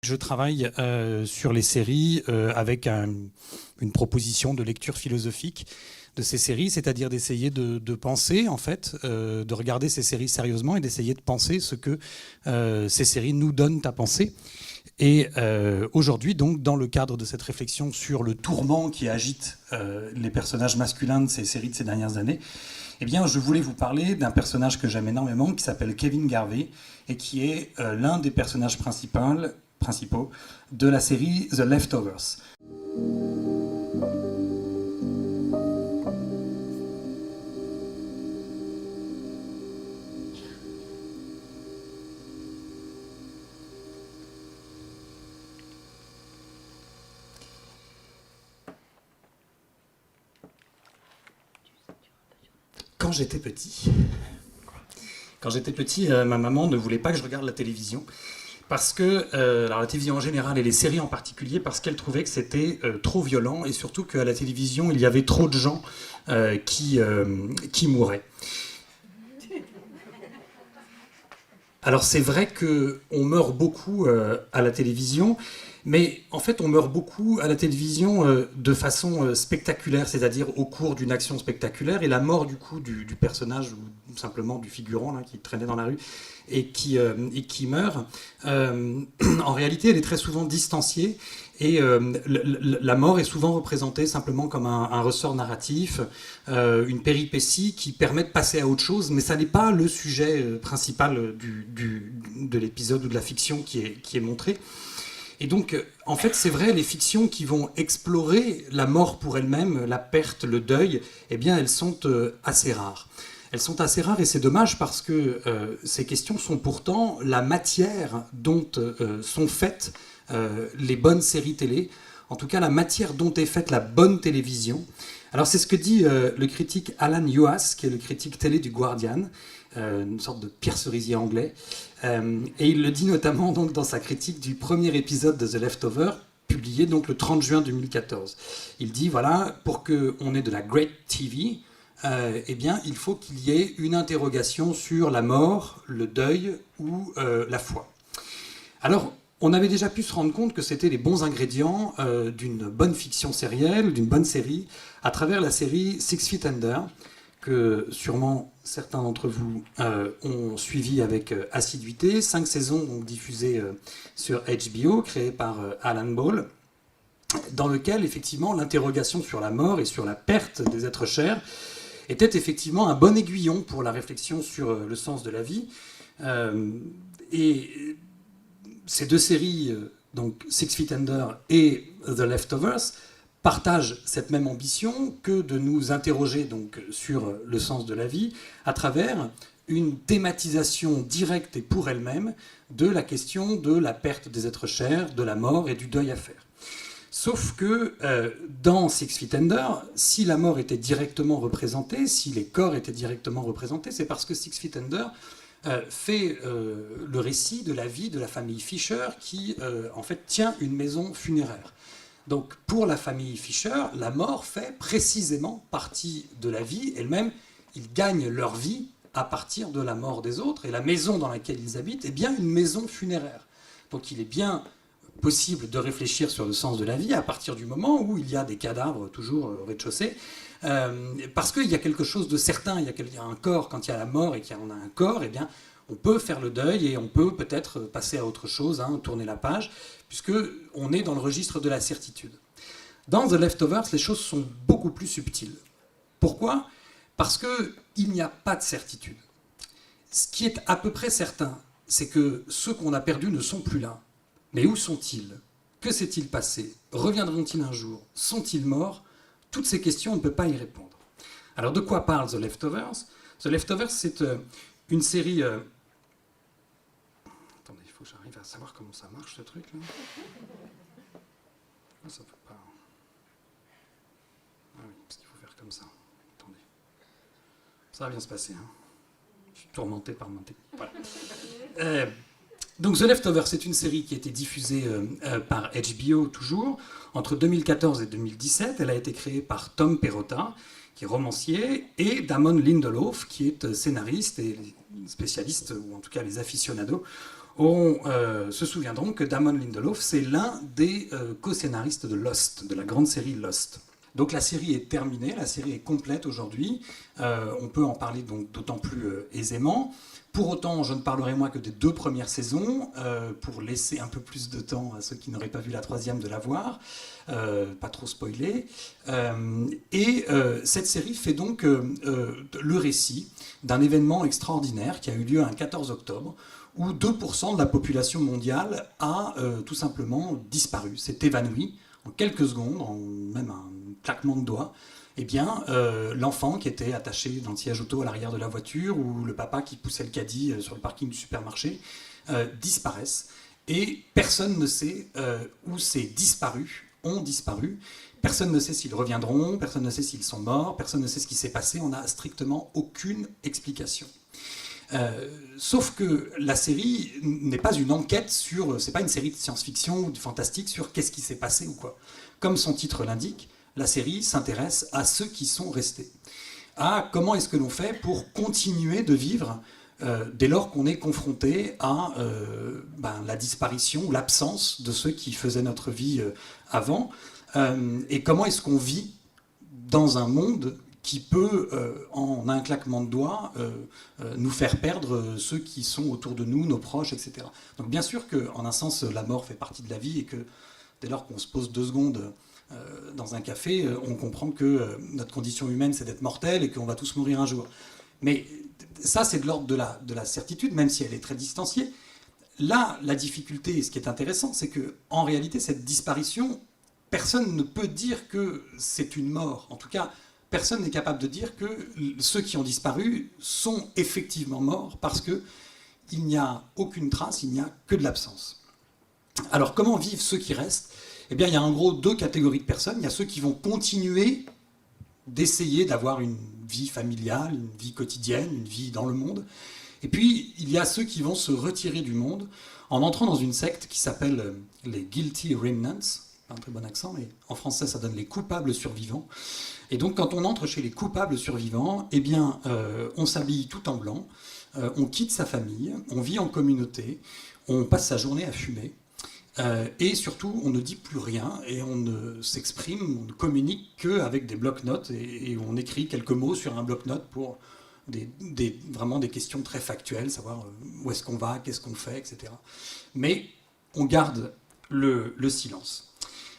Je travaille sur les séries avec une proposition de lecture philosophique de ces séries, c'est-à-dire d'essayer de penser, en fait, de regarder ces séries sérieusement et d'essayer de penser ce que ces séries nous donnent à penser. Et aujourd'hui, donc, dans le cadre de cette réflexion sur le tourment qui agite les personnages masculins de ces séries de ces dernières années, eh bien, je voulais vous parler d'un personnage que j'aime énormément, qui s'appelle Kevin Garvey, et qui est l'un des personnages principaux de la série The Leftovers. Quand j'étais petit, ma maman ne voulait pas que je regarde la télévision. Parce que, alors la télévision en général et les séries en particulier, parce qu'elle trouvait que c'était trop violent et surtout qu'à la télévision, il y avait trop de gens qui mouraient. Alors c'est vrai qu'on meurt beaucoup à la télévision, mais en fait on meurt beaucoup à la télévision de façon spectaculaire, c'est-à-dire au cours d'une action spectaculaire, et la mort du coup du personnage ou simplement du figurant là, qui traînait dans la rue et qui meurt, en réalité elle est très souvent distanciée. Et la mort est souvent représentée simplement comme un ressort narratif, une péripétie qui permet de passer à autre chose, mais ça n'est pas le sujet principal de l'épisode ou de la fiction qui est montré. Et donc, en fait, c'est vrai, les fictions qui vont explorer la mort pour elle-même, la perte, le deuil, eh bien, elles sont assez rares. Elles sont assez rares et c'est dommage parce que ces questions sont pourtant la matière dont sont faites les bonnes séries télé, en tout cas la matière dont est faite la bonne télévision. Alors c'est ce que dit le critique Alan Yuas, qui est le critique télé du Guardian, une sorte de Pierre Cerisier anglais, et il le dit notamment donc, dans sa critique du premier épisode de The Leftovers, publié donc le 30 juin 2014. Il dit, voilà, pour qu'on ait de la great TV, eh bien, il faut qu'il y ait une interrogation sur la mort, le deuil ou la foi. Alors, on avait déjà pu se rendre compte que c'était les bons ingrédients d'une bonne fiction sérielle, d'une bonne série, à travers la série Six Feet Under, que sûrement certains d'entre vous ont suivi avec assiduité. 5 saisons donc, diffusées sur HBO, créées par Alan Ball, dans lequel, effectivement, l'interrogation sur la mort et sur la perte des êtres chers était effectivement un bon aiguillon pour la réflexion sur le sens de la vie. Et ces deux séries, donc Six Feet Under et The Leftovers, partagent cette même ambition que de nous interroger donc sur le sens de la vie à travers une thématisation directe et pour elle-même de la question de la perte des êtres chers, de la mort et du deuil à faire. Sauf que dans Six Feet Under, si la mort était directement représentée, si les corps étaient directement représentés, c'est parce que Six Feet Under fait le récit de la vie de la famille Fisher qui, en fait, tient une maison funéraire. Donc, pour la famille Fisher, la mort fait précisément partie de la vie elle-même. Ils gagnent leur vie à partir de la mort des autres, et la maison dans laquelle ils habitent est bien une maison funéraire. Donc, il est bien possible de réfléchir sur le sens de la vie à partir du moment où il y a des cadavres toujours au rez-de-chaussée, parce qu'il y a quelque chose de certain, il y a un corps, quand il y a la mort et qu'on a un corps, eh bien, on peut faire le deuil et on peut peut-être passer à autre chose, tourner la page, puisqu'on est dans le registre de la certitude. Dans The Leftovers, les choses sont beaucoup plus subtiles. Pourquoi ? Parce qu'il n'y a pas de certitude. Ce qui est à peu près certain, c'est que ceux qu'on a perdus ne sont plus là. Mais où sont-ils ? Que s'est-il passé ? Reviendront-ils un jour ? Sont-ils morts ? Toutes ces questions, on ne peut pas y répondre. Alors de quoi parle The Leftovers ? The Leftovers, c'est une série... Attendez, il faut que j'arrive à savoir comment ça marche ce truc-là. Ah, ça peut pas... Ah oui, parce qu'il faut faire comme ça. Attendez. Ça va bien se passer. Je suis tourmenté par mon technique. Voilà. Donc The Leftovers, c'est une série qui a été diffusée par HBO toujours, entre 2014 et 2017. Elle a été créée par Tom Perrotta, qui est romancier, et Damon Lindelof, qui est scénariste et spécialiste, ou en tout cas les aficionados, se souviendront que Damon Lindelof, c'est l'un des co-scénaristes de Lost, de la grande série Lost. Donc la série est terminée, la série est complète aujourd'hui. On peut en parler donc d'autant plus aisément. Pour autant, je ne parlerai moi que des 2 premières saisons, pour laisser un peu plus de temps à ceux qui n'auraient pas vu la 3e de la voir, pas trop spoiler. Cette série fait donc le récit d'un événement extraordinaire qui a eu lieu un 14 octobre, où 2% de la population mondiale a tout simplement disparu, s'est évanouie en quelques secondes, en même un claquement de doigts. Eh bien, l'enfant qui était attaché dans le siège auto à l'arrière de la voiture, ou le papa qui poussait le caddie sur le parking du supermarché, disparaissent. Et personne ne sait où ces disparus ont disparu. Personne ne sait s'ils reviendront, personne ne sait s'ils sont morts, personne ne sait ce qui s'est passé, on n'a strictement aucune explication. Sauf que la série n'est pas une enquête sur, c'est pas une série de science-fiction ou de fantastique sur qu'est-ce qui s'est passé ou quoi. Comme son titre l'indique, la série s'intéresse à ceux qui sont restés, à comment est-ce que l'on fait pour continuer de vivre dès lors qu'on est confronté à la disparition ou l'absence de ceux qui faisaient notre vie avant, et comment est-ce qu'on vit dans un monde qui peut, en un claquement de doigts, nous faire perdre ceux qui sont autour de nous, nos proches, etc. Donc bien sûr qu'en un sens, la mort fait partie de la vie et que dès lors qu'on se pose 2 secondes dans un café, on comprend que notre condition humaine, c'est d'être mortel et qu'on va tous mourir un jour. Mais ça, c'est de l'ordre de la certitude, même si elle est très distanciée. Là, la difficulté, et ce qui est intéressant, c'est qu'en réalité, cette disparition, personne ne peut dire que c'est une mort. En tout cas, personne n'est capable de dire que ceux qui ont disparu sont effectivement morts parce qu'il n'y a aucune trace, il n'y a que de l'absence. Alors comment vivent ceux qui restent ? Eh bien, il y a en gros 2 catégories de personnes. Il y a ceux qui vont continuer d'essayer d'avoir une vie familiale, une vie quotidienne, une vie dans le monde. Et puis, il y a ceux qui vont se retirer du monde en entrant dans une secte qui s'appelle les Guilty Remnants. Pas un très bon accent, mais en français, ça donne les coupables survivants. Et donc, quand on entre chez les coupables survivants, eh bien, on s'habille tout en blanc, on quitte sa famille, on vit en communauté, on passe sa journée à fumer, et surtout, on ne dit plus rien, et on ne s'exprime, on ne communique qu'avec des bloc-notes, et on écrit quelques mots sur un bloc-notes pour vraiment des questions très factuelles, savoir où est-ce qu'on va, qu'est-ce qu'on fait, etc. Mais on garde le silence.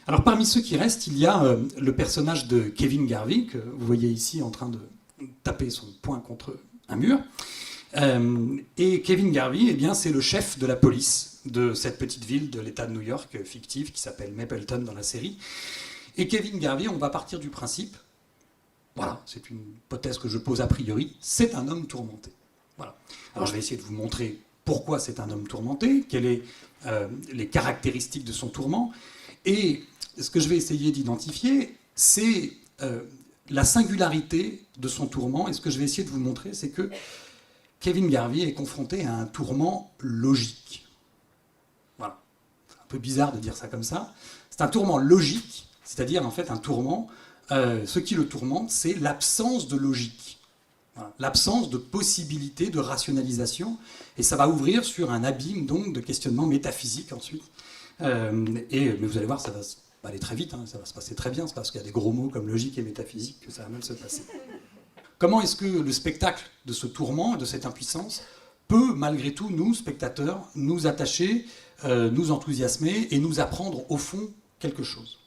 Alors parmi ceux qui restent, il y a le personnage de Kevin Garvey, que vous voyez ici en train de taper son poing contre un mur. Et Kevin Garvey, eh bien, c'est le chef de la police de cette petite ville de l'État de New York fictive qui s'appelle Mapleton dans la série. Et Kevin Garvey, on va partir du principe, voilà, c'est une hypothèse que je pose a priori, c'est un homme tourmenté. Voilà. Alors je vais essayer de vous montrer pourquoi c'est un homme tourmenté, quelles sont les caractéristiques de son tourment, et ce que je vais essayer d'identifier, c'est la singularité de son tourment. Et ce que je vais essayer de vous montrer, c'est que Kevin Garvey est confronté à un tourment logique. Voilà. C'est un peu bizarre de dire ça comme ça. C'est un tourment logique, c'est-à-dire en fait un tourment. Ce qui le tourmente, c'est l'absence de logique. Voilà. L'absence de possibilité de rationalisation. Et ça va ouvrir sur un abîme donc de questionnement métaphysique ensuite. Mais vous allez voir, ça va aller très vite, hein, ça va se passer très bien, c'est parce qu'il y a des gros mots comme logique et métaphysique que ça va mal se passer. Comment est-ce que le spectacle de ce tourment, de cette impuissance, peut malgré tout, nous, spectateurs, nous attacher, nous enthousiasmer et nous apprendre au fond quelque chose ?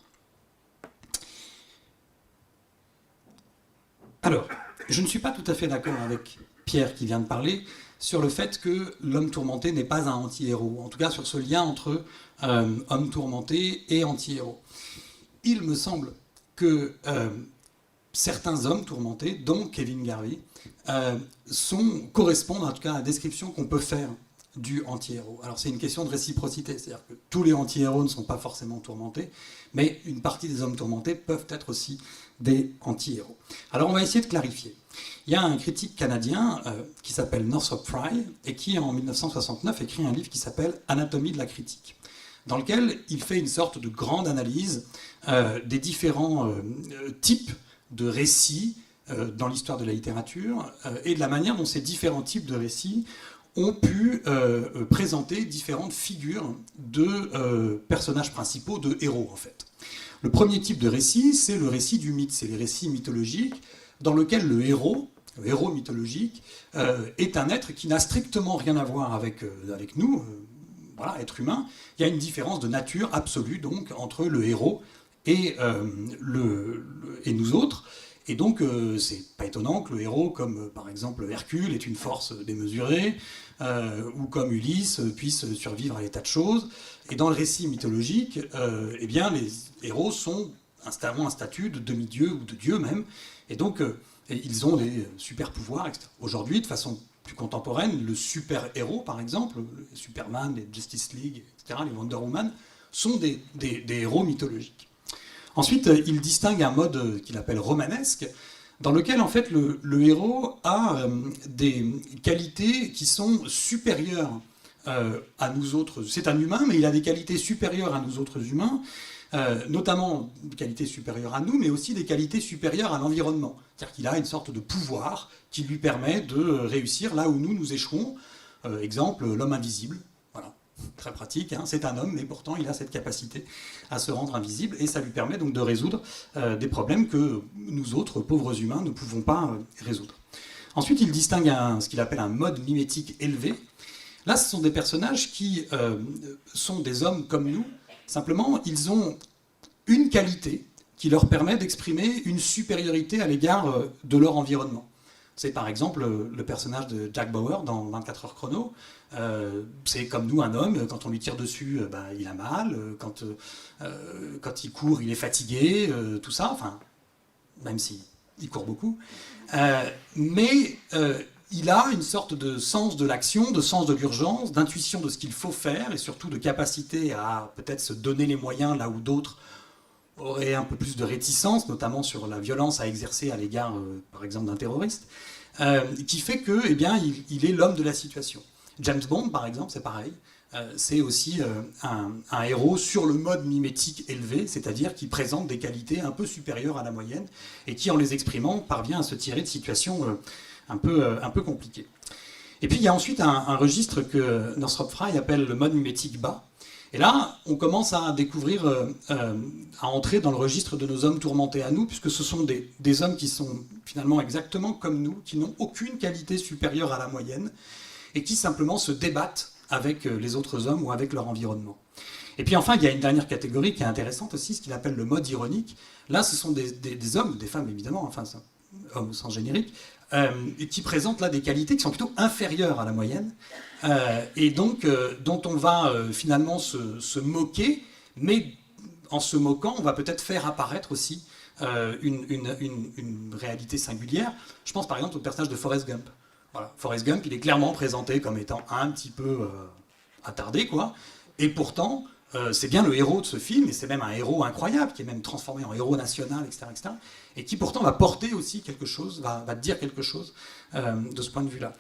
Alors, je ne suis pas tout à fait d'accord avec Pierre qui vient de parler sur le fait que l'homme tourmenté n'est pas un anti-héros, en tout cas sur ce lien entre homme tourmenté et anti-héros. Il me semble que certains hommes tourmentés, dont Kevin Garvey, correspondent en tout cas à la description qu'on peut faire du anti-héros. Alors c'est une question de réciprocité, c'est-à-dire que tous les anti-héros ne sont pas forcément tourmentés, mais une partie des hommes tourmentés peuvent être aussi des anti-héros. Alors on va essayer de clarifier. Il y a un critique canadien qui s'appelle Northrop Frye et qui en 1969 écrit un livre qui s'appelle Anatomie de la critique, dans lequel il fait une sorte de grande analyse des différents types de récits dans l'histoire de la littérature et de la manière dont ces différents types de récits ont pu présenter différentes figures de personnages principaux, de héros en fait. Le premier type de récit, c'est le récit du mythe, c'est les récits mythologiques dans lequel le héros mythologique, est un être qui n'a strictement rien à voir avec nous, voilà, être humain. Il y a une différence de nature absolue donc entre le héros et nous autres. Et donc, c'est pas étonnant que le héros, comme par exemple Hercule, ait une force démesurée, ou comme Ulysse, puisse survivre à des tas de choses. Et dans le récit mythologique, eh bien, les héros ont un statut de demi-dieu ou de dieu même. Et donc, ils ont des super-pouvoirs, etc. Aujourd'hui, de façon plus contemporaine, le super-héros, par exemple, les Superman, les Justice League, etc., les Wonder Woman, sont des héros mythologiques. Ensuite, il distingue un mode qu'il appelle romanesque, dans lequel en fait le héros a des qualités qui sont supérieures à nous autres. C'est un humain, mais il a des qualités supérieures à nous autres humains, notamment des qualités supérieures à nous, mais aussi des qualités supérieures à l'environnement. C'est-à-dire qu'il a une sorte de pouvoir qui lui permet de réussir là où nous échouons. Exemple, l'homme invisible. Voilà, très pratique, hein. C'est un homme, mais pourtant il a cette capacité à se rendre invisible, et ça lui permet donc de résoudre des problèmes que nous autres, pauvres humains, ne pouvons pas résoudre. Ensuite, il distingue ce qu'il appelle un mode mimétique élevé. Là, ce sont des personnages qui sont des hommes comme nous, simplement, ils ont une qualité qui leur permet d'exprimer une supériorité à l'égard de leur environnement. C'est par exemple le personnage de Jack Bauer dans 24 heures chrono. C'est comme nous un homme, quand on lui tire dessus, il a mal, quand il court, il est fatigué, tout ça, enfin, même s'il court beaucoup. Mais il a une sorte de sens de l'action, de sens de l'urgence, d'intuition de ce qu'il faut faire, et surtout de capacité à peut-être se donner les moyens là où d'autres auraient un peu plus de réticence, notamment sur la violence à exercer à l'égard, par exemple, d'un terroriste, qui fait que, eh bien, il est l'homme de la situation. James Bond, par exemple, c'est pareil. C'est aussi un héros sur le mode mimétique élevé, c'est-à-dire qui présente des qualités un peu supérieures à la moyenne, et qui, en les exprimant, parvient à se tirer de situations un peu compliquées. Et puis, il y a ensuite un registre que Northrop Frye appelle le mode mimétique bas. Et là, on commence à découvrir, à entrer dans le registre de nos hommes tourmentés à nous, puisque ce sont des hommes qui sont finalement exactement comme nous, qui n'ont aucune qualité supérieure à la moyenne, et qui simplement se débattent avec les autres hommes ou avec leur environnement. Et puis enfin, il y a une dernière catégorie qui est intéressante aussi, ce qu'il appelle le mode ironique. Là, ce sont des hommes, des femmes évidemment, enfin, hommes au sens générique, qui présentent là des qualités qui sont plutôt inférieures à la moyenne, et donc dont on va finalement se moquer, mais en se moquant, on va peut-être faire apparaître aussi une réalité singulière. Je pense par exemple au personnage de Forrest Gump. Voilà. Forrest Gump, il est clairement présenté comme étant un petit peu attardé, quoi, et pourtant, c'est bien le héros de ce film, et c'est même un héros incroyable, qui est même transformé en héros national, etc., etc., et qui pourtant va porter aussi quelque chose, va dire quelque chose de ce point de vue-là.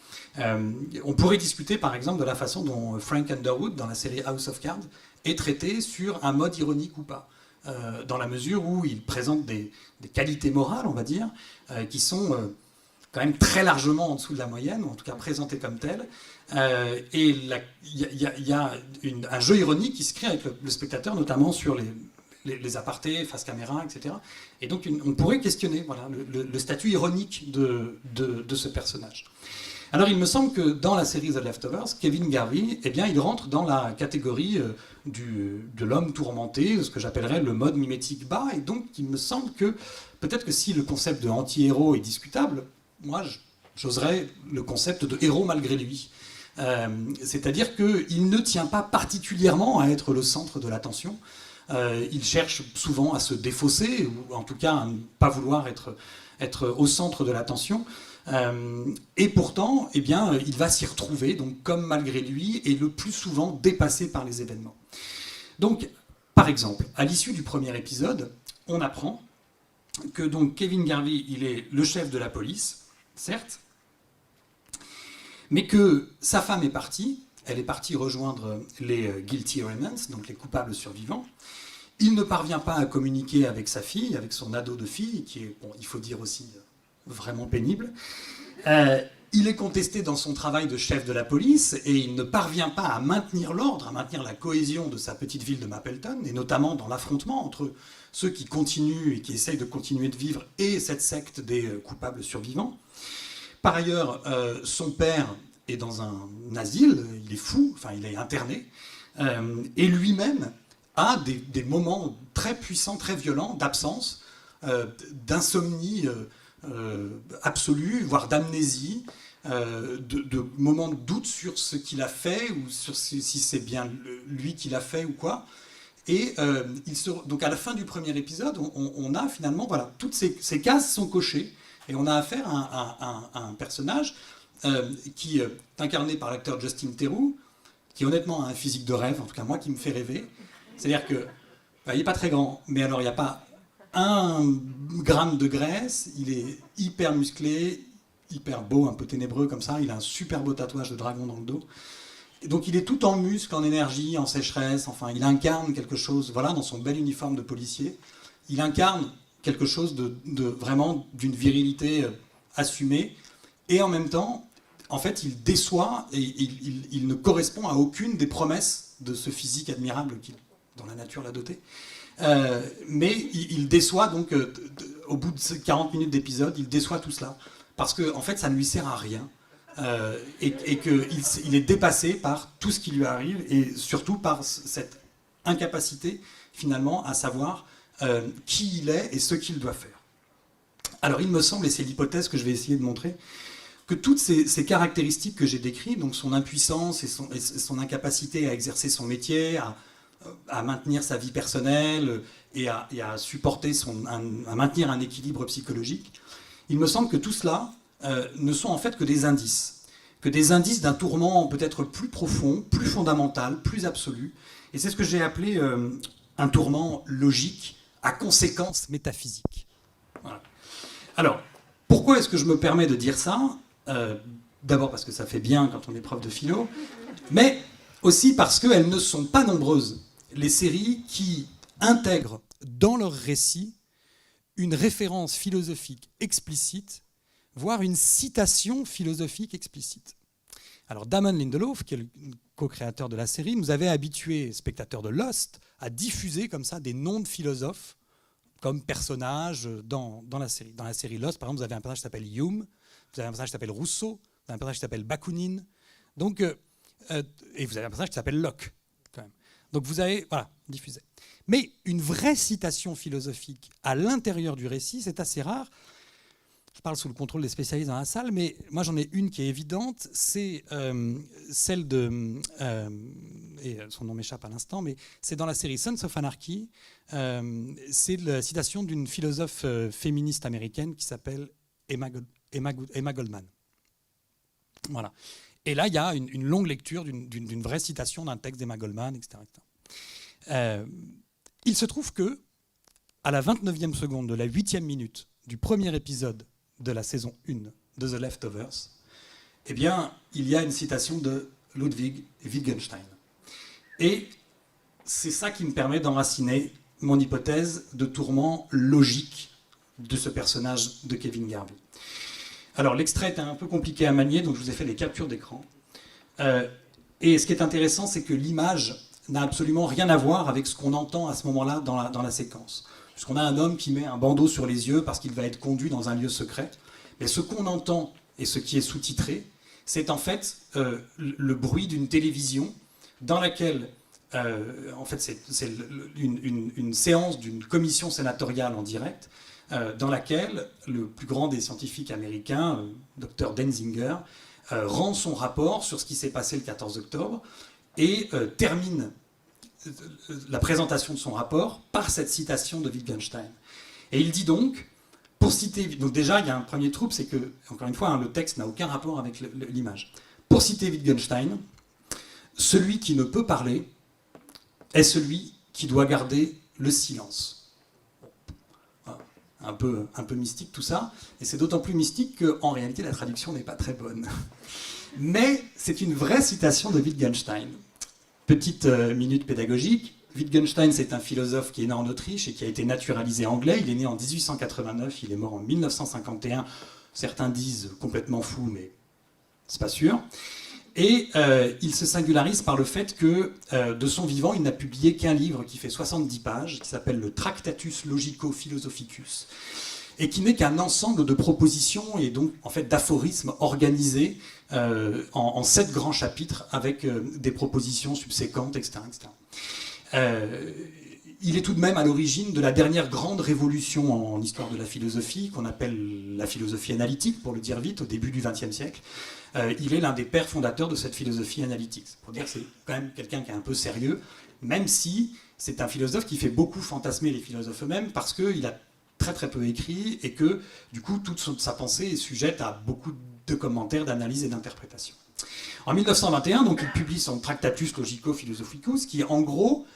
On pourrait discuter par exemple de la façon dont Frank Underwood, dans la série House of Cards, est traité sur un mode ironique ou pas, dans la mesure où il présente des qualités morales, on va dire, qui sont quand même très largement en dessous de la moyenne, ou en tout cas présentées comme telles. Et il y a un jeu ironique qui se crée avec le spectateur, notamment sur les apartés, face caméra, etc. Et donc on pourrait questionner voilà, le statut ironique de ce personnage. Alors il me semble que dans la série The Leftovers, Kevin Garvey, eh bien, il rentre dans la catégorie de l'homme tourmenté, ce que j'appellerais le mode mimétique bas, et donc il me semble que peut-être que si le concept de anti-héros est discutable, moi j'oserais le concept de héros malgré lui. C'est-à-dire qu'il ne tient pas particulièrement à être le centre de l'attention. Il cherche souvent à se défausser, ou en tout cas à ne pas vouloir être au centre de l'attention. Et pourtant, eh bien, il va s'y retrouver, donc, comme malgré lui, et le plus souvent dépassé par les événements. Donc, par exemple, à l'issue du premier épisode, on apprend que donc, Kevin Garvey, il est le chef de la police, certes, mais que sa femme est partie, elle est partie rejoindre les guilty remnants, donc les coupables survivants. Il ne parvient pas à communiquer avec sa fille, avec son ado de fille, qui est, bon, il faut dire aussi, vraiment pénible. Il est contesté dans son travail de chef de la police et il ne parvient pas à maintenir l'ordre, à maintenir la cohésion de sa petite ville de Mapleton, et notamment dans l'affrontement entre ceux qui continuent et qui essayent de continuer de vivre et cette secte des coupables survivants. Par ailleurs, son père est dans un asile, il est fou, enfin il est interné, et lui-même a des moments très puissants, très violents d'absence, d'insomnie absolue, voire d'amnésie, de moments de doute sur ce qu'il a fait ou sur si c'est bien lui qui l'a fait ou quoi. Et donc à la fin du premier épisode, on a finalement, voilà, toutes ces cases sont cochées et on a affaire à un personnage qui est incarné par l'acteur Justin Theroux, qui honnêtement a un physique de rêve, en tout cas moi qui me fait rêver. C'est-à-dire que il n'est pas très grand, mais alors il n'y a pas 1 gramme de graisse, il est hyper musclé, hyper beau, un peu ténébreux comme ça, il a un super beau tatouage de dragon dans le dos. Et donc il est tout en muscle, en énergie, en sécheresse, enfin il incarne quelque chose, voilà, dans son bel uniforme de policier, il incarne quelque chose de vraiment d'une virilité assumée, et en même temps, en fait, il déçoit et il ne correspond à aucune des promesses de ce physique admirable dont la nature l'a doté. Mais il déçoit donc, au bout de 40 minutes d'épisode, il déçoit tout cela. Parce que, en fait, ça ne lui sert à rien. Et qu'il est dépassé par tout ce qui lui arrive, et surtout par cette incapacité, finalement, à savoir qui il est et ce qu'il doit faire. Alors, il me semble, et c'est l'hypothèse que je vais essayer de montrer, que toutes ces caractéristiques que j'ai décrites, donc son impuissance et son incapacité à exercer son métier, à maintenir sa vie personnelle et à supporter à maintenir un équilibre psychologique, il me semble que tout cela ne sont en fait que des indices d'un tourment peut-être plus profond, plus fondamental, plus absolu. Et c'est ce que j'ai appelé un tourment logique à conséquences métaphysiques. Voilà. Alors, pourquoi est-ce que je me permets de dire ça ? D'abord parce que ça fait bien quand on est prof de philo, mais aussi parce qu'elles ne sont pas nombreuses, les séries qui intègrent dans leur récit une référence philosophique explicite, voire une citation philosophique explicite. Alors Damon Lindelof, qui est le co-créateur de la série, nous avait habitués, spectateurs de Lost, à diffuser comme ça des noms de philosophes comme personnages dans la série. Dans la série Lost, par exemple, vous avez un personnage qui s'appelle Hume, vous avez un personnage qui s'appelle Rousseau, vous avez un personnage qui s'appelle Bakounine, donc, et vous avez un personnage qui s'appelle Locke, quand même. Donc vous avez, voilà, diffusé. Mais une vraie citation philosophique à l'intérieur du récit, c'est assez rare. Je parle sous le contrôle des spécialistes dans la salle, mais moi j'en ai une qui est évidente, c'est celle de... et son nom m'échappe à l'instant, mais c'est dans la série Sons of Anarchy, c'est la citation d'une philosophe féministe américaine qui s'appelle Emma Goldman. Voilà. Et là, il y a une longue lecture d'une vraie citation d'un texte d'Emma Goldman, etc. Il se trouve que, à la 29e seconde de la 8e minute du premier épisode de la saison 1 de The Leftovers, eh bien, il y a une citation de Ludwig Wittgenstein. Et c'est ça qui me permet d'enraciner mon hypothèse de tourment logique de ce personnage de Kevin Garvey. Alors, l'extrait est un peu compliqué à manier, donc je vous ai fait des captures d'écran. Et ce qui est intéressant, c'est que l'image n'a absolument rien à voir avec ce qu'on entend à ce moment-là dans la séquence. Puisqu'on a un homme qui met un bandeau sur les yeux parce qu'il va être conduit dans un lieu secret. Mais ce qu'on entend et ce qui est sous-titré, c'est en fait le bruit d'une télévision dans laquelle, en fait, c'est une séance d'une commission sénatoriale en direct, dans laquelle le plus grand des scientifiques américains, Dr Denzinger, rend son rapport sur ce qui s'est passé le 14 octobre et termine la présentation de son rapport par cette citation de Wittgenstein. Et il dit donc, pour citer... Donc déjà, il y a un premier trouble, c'est que, encore une fois, le texte n'a aucun rapport avec l'image. Pour citer Wittgenstein, celui qui ne peut parler est celui qui doit garder le silence. Un peu mystique tout ça, et c'est d'autant plus mystique qu'en réalité la traduction n'est pas très bonne. Mais c'est une vraie citation de Wittgenstein. Petite minute pédagogique, Wittgenstein c'est un philosophe qui est né en Autriche et qui a été naturalisé anglais, il est né en 1889, il est mort en 1951, certains disent complètement fou, mais c'est pas sûr. Et il se singularise par le fait que, de son vivant, il n'a publié qu'un livre qui fait 70 pages, qui s'appelle le Tractatus Logico-Philosophicus, et qui n'est qu'un ensemble de propositions et donc en fait d'aphorismes organisés en 7 grands chapitres avec des propositions subséquentes, etc. Il est tout de même à l'origine de la dernière grande révolution en histoire de la philosophie, qu'on appelle la philosophie analytique, pour le dire vite, au début du XXe siècle. Il est l'un des pères fondateurs de cette philosophie analytique. C'est pour dire que c'est quand même quelqu'un qui est un peu sérieux, même si c'est un philosophe qui fait beaucoup fantasmer les philosophes eux-mêmes, parce qu'il a très très peu écrit, et que du coup toute sa pensée est sujette à beaucoup de commentaires, d'analyses et d'interprétations. En 1921, donc, il publie son Tractatus Logico-Philosophicus, qui en gros,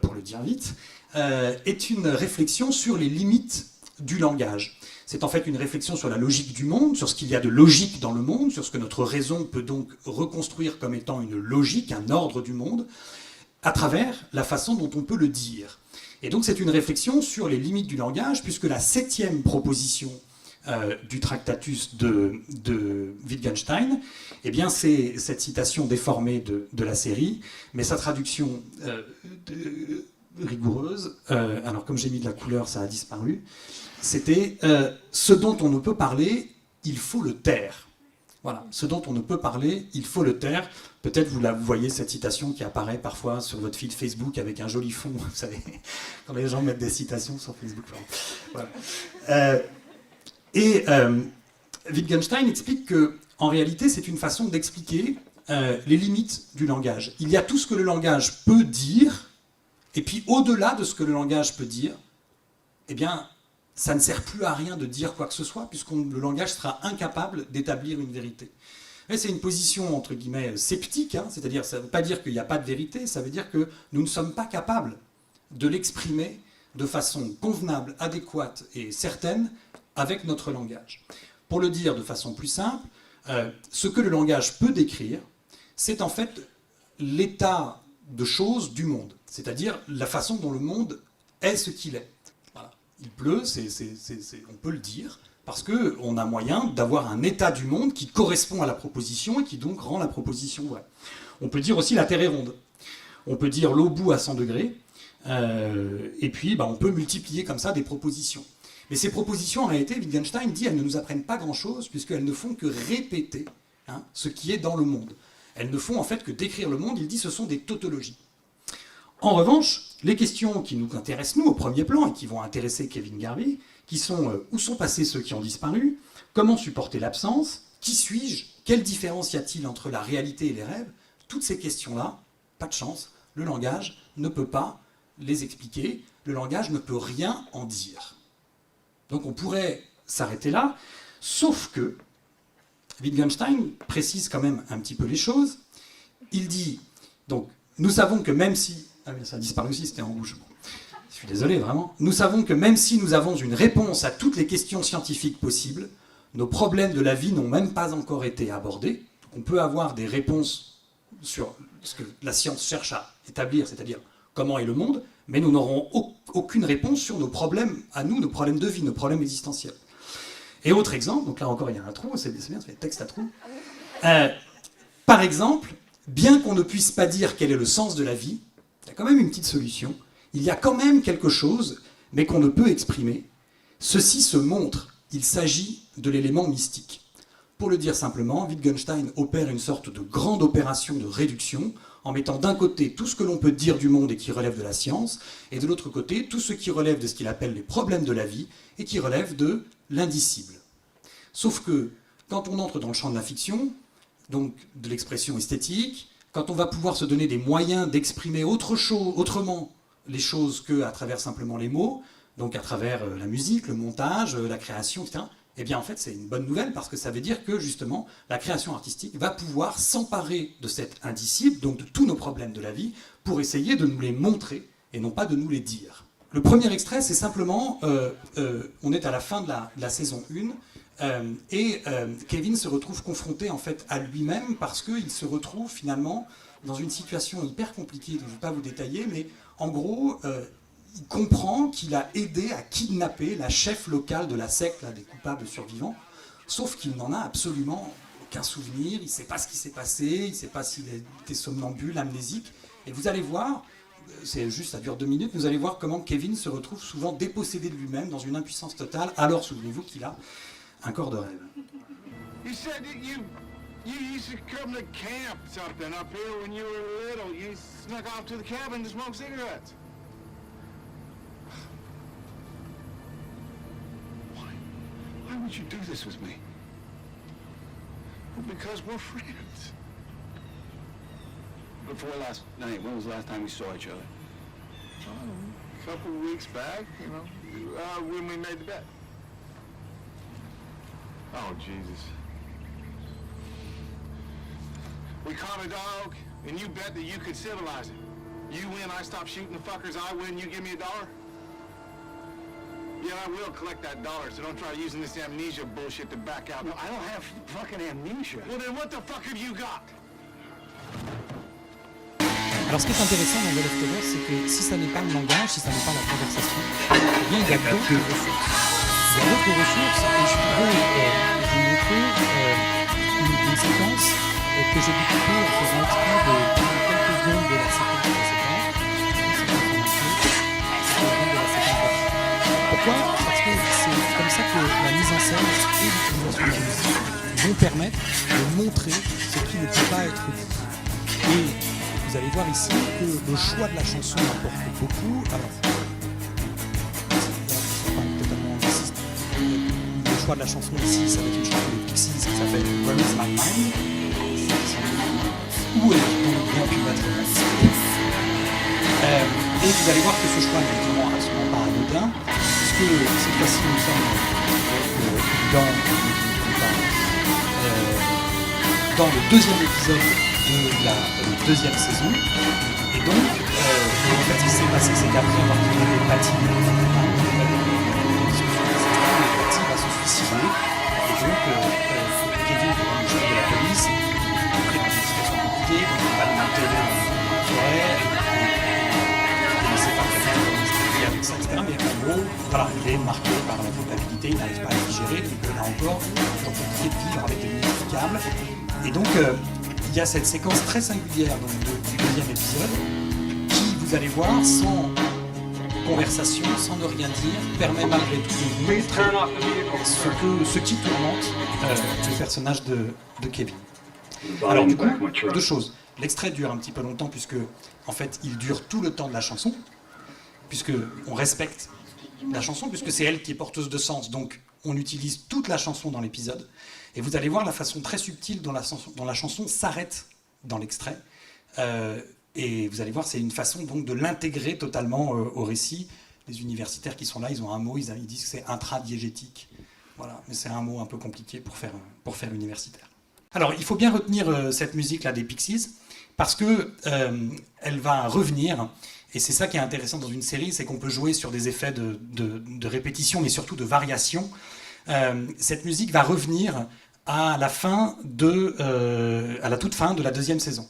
pour le dire vite, est une réflexion sur les limites du langage. C'est en fait une réflexion sur la logique du monde, sur ce qu'il y a de logique dans le monde, sur ce que notre raison peut donc reconstruire comme étant une logique, un ordre du monde, à travers la façon dont on peut le dire. Et donc c'est une réflexion sur les limites du langage, puisque la 7e proposition du Tractatus de Wittgenstein, eh bien c'est cette citation déformée de la série, mais sa traduction rigoureuse, alors comme j'ai mis de la couleur, ça a disparu, c'était ce dont on ne peut parler, il faut le taire. Voilà, ce dont on ne peut parler, il faut le taire. Peut-être vous voyez cette citation qui apparaît parfois sur votre feed Facebook avec un joli fond, vous savez, quand les gens mettent des citations sur Facebook. Voilà. Wittgenstein explique que, en réalité, c'est une façon d'expliquer les limites du langage. Il y a tout ce que le langage peut dire, et puis au-delà de ce que le langage peut dire, eh bien, ça ne sert plus à rien de dire quoi que ce soit, puisque le langage sera incapable d'établir une vérité. Et c'est une position, entre guillemets, sceptique, hein, c'est-à-dire, ça ne veut pas dire qu'il n'y a pas de vérité, ça veut dire que nous ne sommes pas capables de l'exprimer de façon convenable, adéquate et certaine avec notre langage. Pour le dire de façon plus simple, ce que le langage peut décrire, c'est en fait l'état de choses du monde, c'est-à-dire la façon dont le monde est ce qu'il est. Voilà. Il pleut, on peut le dire, parce qu'on a moyen d'avoir un état du monde qui correspond à la proposition et qui donc rend la proposition vraie. On peut dire aussi la Terre est ronde. On peut dire l'eau bout à 100 degrés, et puis on peut multiplier comme ça des propositions. Mais ces propositions, en réalité, Wittgenstein dit, elles ne nous apprennent pas grand-chose, puisqu'elles ne font que répéter ce qui est dans le monde. Elles ne font en fait que décrire le monde, il dit, ce sont des tautologies. En revanche, les questions qui nous intéressent, nous, au premier plan, et qui vont intéresser Kevin Garvey, qui sont où sont passés ceux qui ont disparu, comment supporter l'absence, qui suis-je, quelle différence y a-t-il entre la réalité et les rêves, toutes ces questions-là, pas de chance, le langage ne peut pas les expliquer, le langage ne peut rien en dire. Donc on pourrait s'arrêter là, sauf que Wittgenstein précise quand même un petit peu les choses. Il dit, donc, nous savons que même si... Ah bien, ça a disparu aussi, c'était en rouge. Je suis désolé, vraiment. Nous savons que même si nous avons une réponse à toutes les questions scientifiques possibles, nos problèmes de la vie n'ont même pas encore été abordés. On peut avoir des réponses sur ce que la science cherche à établir, c'est-à-dire comment est le monde, mais nous n'aurons aucune réponse sur nos problèmes à nous, nos problèmes de vie, nos problèmes existentiels. Et autre exemple, donc là encore il y a un trou, c'est bien, c'est des textes à trous. Par exemple, bien qu'on ne puisse pas dire quel est le sens de la vie, il y a quand même une petite solution. Il y a quand même quelque chose, mais qu'on ne peut exprimer. Ceci se montre, il s'agit de l'élément mystique. Pour le dire simplement, Wittgenstein opère une sorte de grande opération de réduction, en mettant d'un côté tout ce que l'on peut dire du monde et qui relève de la science, et de l'autre côté tout ce qui relève de ce qu'il appelle les problèmes de la vie, et qui relève de l'indicible. Sauf que, quand on entre dans le champ de la fiction, donc de l'expression esthétique, quand on va pouvoir se donner des moyens d'exprimer autrement les choses qu'à travers simplement les mots, donc à travers la musique, le montage, la création, etc., eh bien en fait c'est une bonne nouvelle parce que ça veut dire que justement la création artistique va pouvoir s'emparer de cet indicible, donc de tous nos problèmes de la vie, pour essayer de nous les montrer et non pas de nous les dire. Le premier extrait, c'est simplement, on est à la fin de la saison 1, et Kevin se retrouve confronté en fait à lui-même parce qu'il se retrouve finalement dans une situation hyper compliquée, dont je ne vais pas vous détailler, mais en gros, il comprend qu'il a aidé à kidnapper la chef locale de la secte, là, des coupables survivants, sauf qu'il n'en a absolument aucun souvenir, il ne sait pas ce qui s'est passé, il ne sait pas s'il était somnambule, amnésique. Et vous allez voir, c'est juste, ça dure 2 minutes, vous allez voir comment Kevin se retrouve souvent dépossédé de lui-même, dans une impuissance totale. Alors souvenez-vous qu'il a un corps de rêve. You said that you used to come to camp something up here when you were little. You snuck off to the cabin to smoke cigarettes. Why would you do this with me? Well, because we're friends. Before last night, when was the last time we saw each other? A couple of weeks back, you know, when we made the bet. Oh, Jesus. We caught a dog, and you bet that you could civilize it. You win, I stop shooting the fuckers. I win, you give me $1? Yeah, I will collect that $1, so don't try using this amnesia bullshit to back out. No, I don't have fucking amnesia. Well, then what the fuck have you got? Alors ce qui est intéressant dans The Leftovers, c'est que si ça n'est pas le langage, si ça n'est pas la conversation, eh bien il y a d'autres ressources. Il y a d'autres ressources, et je voudrais vous montrer une séquence que j'ai découpée en faisant exprès de quelques secondes de la séquence précédente. Pourquoi? Parce que c'est comme ça que la mise en scène et l'utilisation de la musique vont permettre de montrer ce qui ne peut pas être dit. Et vous allez voir ici que le choix de la chanson apporte beaucoup. Alors, le choix de la chanson ici, ça va être une chanson des Pixies qui s'appelle Where is My Mind? Où est donc bien pu battre la discipline? Et vous allez voir que ce choix n'est évidemment absolument pas anodin, puisque cette fois-ci nous sommes dans le deuxième épisode de la deuxième saison. Et donc, en fait, ce qui s'est passé, c'est qu'après avoir trouvé Patty, Patty va se suicider. Et donc, Kevin, le chef de la police, est dans une situation compliquée, donc il va l'enterrer dans la forêt. Il ne sait pas très bien comment expliquer avec ça, etc. Mais en gros, voilà, il est marqué par la culpabilité, il n'arrive pas à digérer, donc là encore, il est compliqué de vivre avec des inexplicables. Et donc, il y a cette séquence très singulière donc, du deuxième épisode qui, vous allez voir, sans conversation, sans ne rien dire, permet malgré tout de montrer ce qui tourmente le personnage de Kevin. Alors du coup, 2 choses. L'extrait dure un petit peu longtemps puisque, en fait, il dure tout le temps de la chanson, puisque on respecte la chanson, puisque c'est elle qui est porteuse de sens, donc on utilise toute la chanson dans l'épisode. Et vous allez voir la façon très subtile dont la chanson s'arrête dans l'extrait. Et vous allez voir, c'est une façon donc de l'intégrer totalement au récit. Les universitaires qui sont là, ils ont un mot, ils disent que c'est intradiégétique. Voilà, mais c'est un mot un peu compliqué pour faire universitaire. Alors, il faut bien retenir cette musique-là des Pixies, parce que elle va revenir. Et c'est ça qui est intéressant dans une série, c'est qu'on peut jouer sur des effets de répétition, mais surtout de variation. Cette musique va revenir à la toute fin de la deuxième saison.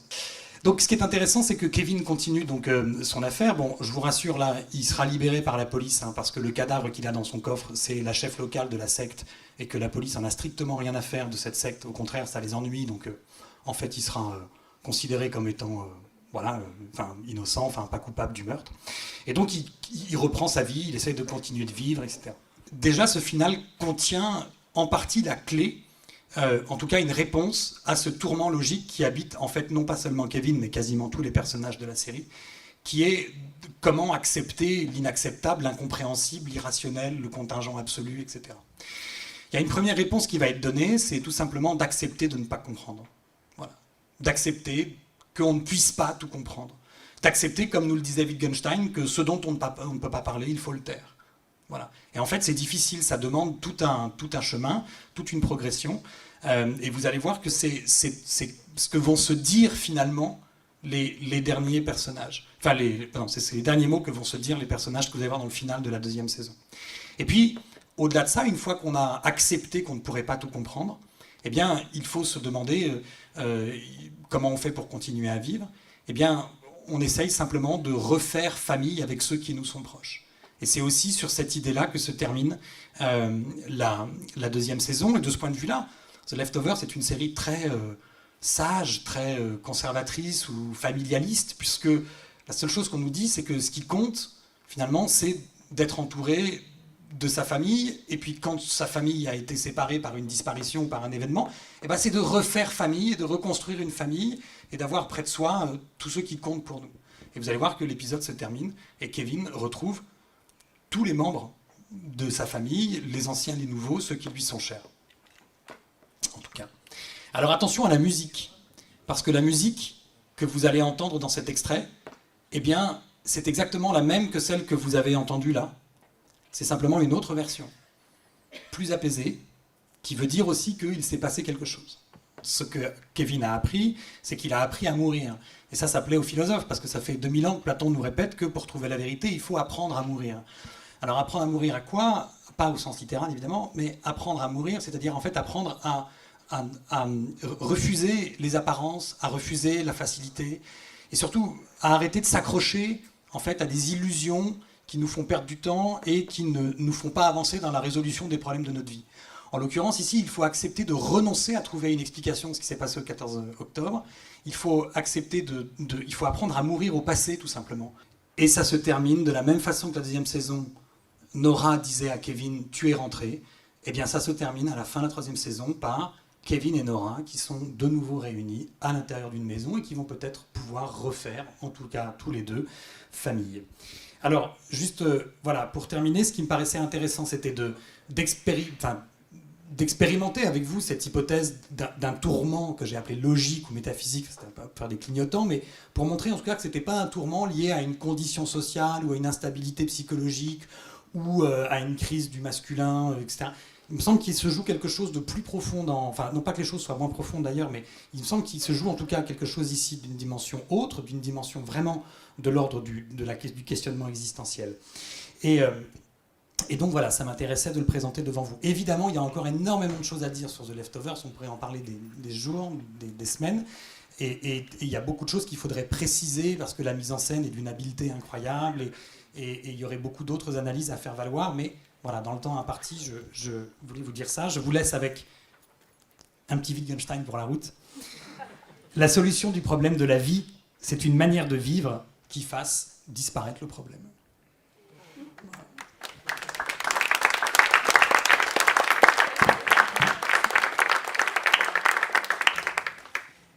Donc ce qui est intéressant, c'est que Kevin continue donc son affaire. Bon, je vous rassure, là, il sera libéré par la police, hein, parce que le cadavre qu'il a dans son coffre, c'est la chef locale de la secte, et que la police en a strictement rien à faire de cette secte. Au contraire, ça les ennuie, donc en fait, il sera considéré comme étant innocent, pas coupable du meurtre. Et donc il reprend sa vie, il essaye de continuer de vivre, etc. Déjà, ce final contient en partie la clé, en tout cas une réponse à ce tourment logique qui habite en fait non pas seulement Kevin, mais quasiment tous les personnages de la série, qui est comment accepter l'inacceptable, l'incompréhensible, l'irrationnel, le contingent absolu, etc. Il y a une première réponse qui va être donnée, c'est tout simplement d'accepter de ne pas comprendre. Voilà. D'accepter qu'on ne puisse pas tout comprendre. D'accepter, comme nous le disait Wittgenstein, que ce dont on ne peut pas parler, il faut le taire. Voilà. Et en fait, c'est difficile, ça demande tout un chemin, toute une progression. Et vous allez voir que c'est ce que vont se dire finalement les derniers personnages. C'est les derniers mots que vont se dire les personnages que vous allez voir dans le final de la deuxième saison. Et puis, au-delà de ça, une fois qu'on a accepté qu'on ne pourrait pas tout comprendre, eh bien, il faut se demander comment on fait pour continuer à vivre. Eh bien, on essaye simplement de refaire famille avec ceux qui nous sont proches. Et c'est aussi sur cette idée-là que se termine la deuxième saison. Et de ce point de vue-là, The Leftovers, c'est une série très sage, très conservatrice ou familialiste, puisque la seule chose qu'on nous dit, c'est que ce qui compte, finalement, c'est d'être entouré de sa famille, et puis quand sa famille a été séparée par une disparition ou par un événement, eh ben c'est de refaire famille, et de reconstruire une famille, et d'avoir près de soi tous ceux qui comptent pour nous. Et vous allez voir que l'épisode se termine, et Kevin retrouve tous les membres de sa famille, les anciens, les nouveaux, ceux qui lui sont chers. En tout cas. Alors attention à la musique, parce que la musique que vous allez entendre dans cet extrait, eh bien, c'est exactement la même que celle que vous avez entendue là. C'est simplement une autre version, plus apaisée, qui veut dire aussi qu'il s'est passé quelque chose. Ce que Kevin a appris, c'est qu'il a appris à mourir. Et ça plaît aux philosophes, parce que ça fait 2000 ans que Platon nous répète que pour trouver la vérité, il faut apprendre à mourir. Alors apprendre à mourir à quoi? Pas au sens littéral évidemment, mais apprendre à mourir, c'est-à-dire en fait apprendre à refuser les apparences, à refuser la facilité, et surtout à arrêter de s'accrocher en fait à des illusions qui nous font perdre du temps et qui ne nous font pas avancer dans la résolution des problèmes de notre vie. En l'occurrence, ici, il faut accepter de renoncer à trouver une explication de ce qui s'est passé le 14 octobre. Il faut accepter il faut apprendre à mourir au passé, tout simplement. Et ça se termine de la même façon que la deuxième saison. Nora disait à Kevin, tu es rentré. Eh bien, ça se termine à la fin de la troisième saison par Kevin et Nora qui sont de nouveau réunis à l'intérieur d'une maison et qui vont peut-être pouvoir refaire, en tout cas tous les deux, famille. Alors, juste, voilà, pour terminer, ce qui me paraissait intéressant, c'était d'expérimenter avec vous cette hypothèse d'un tourment que j'ai appelé logique ou métaphysique, c'était pas pour faire des clignotants, mais pour montrer en tout cas que ce n'était pas un tourment lié à une condition sociale ou à une instabilité psychologique ou à une crise du masculin, etc. Il me semble qu'il se joue quelque chose de plus profond, enfin non pas que les choses soient moins profondes d'ailleurs, mais il me semble qu'il se joue en tout cas quelque chose ici d'une dimension autre, d'une dimension vraiment de l'ordre du questionnement existentiel. Et donc voilà, ça m'intéressait de le présenter devant vous. Évidemment, il y a encore énormément de choses à dire sur The Leftovers, on pourrait en parler des jours, des semaines, et il y a beaucoup de choses qu'il faudrait préciser, parce que la mise en scène est d'une habileté incroyable, et il y aurait beaucoup d'autres analyses à faire valoir, mais voilà, dans le temps imparti, je voulais vous dire ça. Je vous laisse avec un petit Wittgenstein pour la route. La solution du problème de la vie, c'est une manière de vivre qui fasse disparaître le problème.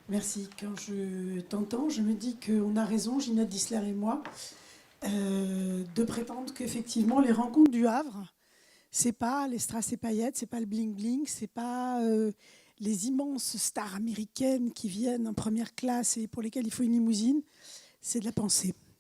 Merci. Quand je t'entends, je me dis qu'on a raison, Ginette Dissler et moi, de prétendre qu'effectivement, les rencontres du Havre, c'est pas les strass et paillettes, c'est pas le bling-bling, c'est pas les immenses stars américaines qui viennent en première classe et pour lesquelles il faut une limousine, c'est de la pensée.